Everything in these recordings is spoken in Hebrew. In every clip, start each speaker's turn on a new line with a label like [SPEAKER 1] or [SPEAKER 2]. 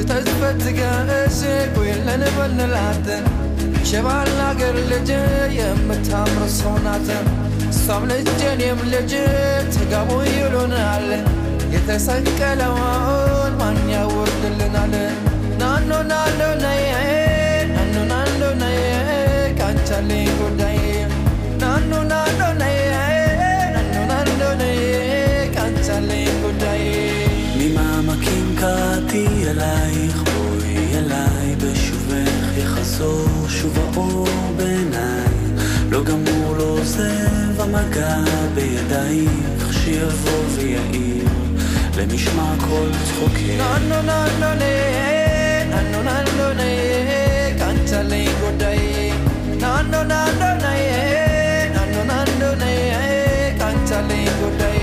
[SPEAKER 1] تزفتك أسيك ويلن بنلاتن شبال لاقر لجي يمتامر الصوناتن صام لجين يملجي تقابو يلون علي يتسنك لوان من يورد لنا نانو نانو نيه نانو نانو نيه كانتالي قداي نانو نانو نيه نانو نانو نيه كانتالي قداي
[SPEAKER 2] ממעמקים קראתי אלייך בואי אליי בשובך יחזור שוב האור בעיניי לא גמור לא עוזב המגע בידייך שיבוא ויעיר למשמע כל צחוקך
[SPEAKER 1] ננו ננו ניה ננו ננו ניה קנצלי גודאי ננו ננו ניה ננו ננו ניה קנצלי גודאי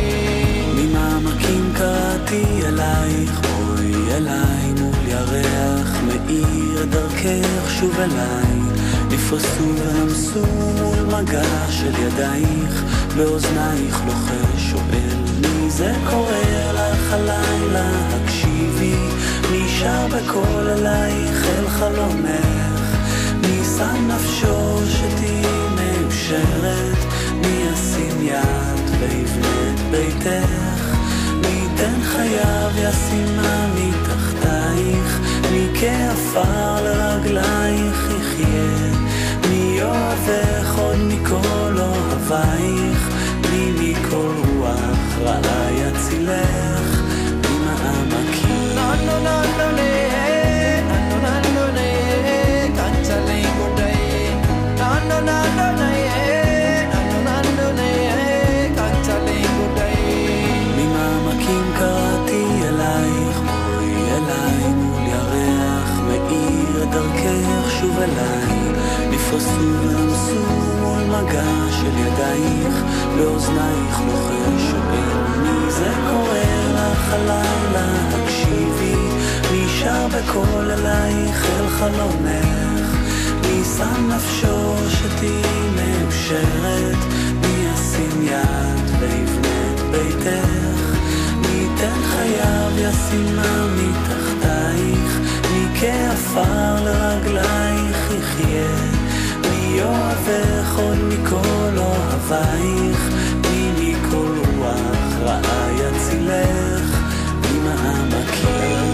[SPEAKER 2] ממעמקים קראתי אלייך בואי אליי מול ירח מאיר דרכך שוב אליי נפרסו ונמסו מול מגע של ידייך באוזנייך לוחש שואל מי זה קורא לך הלילה הקשיבי מי שר בקול אלייך אל חלומך מי שם נפשו שתהי מאושרת מי ישים יד ויבנה את ביתך מי ייתן חייו ישימה מתחתייך מי כעפר לרגלייך יחיה מי אוהבך עוד מכל אוהבייך מי מכל רוח רעה יצילך ממעמקים
[SPEAKER 1] ננו ננו ניה ננו ננו ניה קנצלי גודאי ננו ננו ניה ננו ננו ניה קנצלי גודאי
[SPEAKER 2] ממעמקים קראתי אלייך בואי אליי מול ירח מאיר דרכך שוב אליי נפרסו ונמסו מול מגע של ידייך באוזנייך לוחש שואל מי זה קורא לך הלילה הקשיבי מי שר בקול אלייך אל חלומך מי שם נפשו שתהי מאושרת מי ישים יד ויבנה את ביתך מי ייתן חייו ישימה מתחתייך מי כעפר לרגלייך יחיה מי אוהבך עוד מכל אוהבייך מי מכל רוח רעה יצילך ממעמקים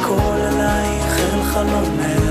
[SPEAKER 1] כל עלייך אל חלומך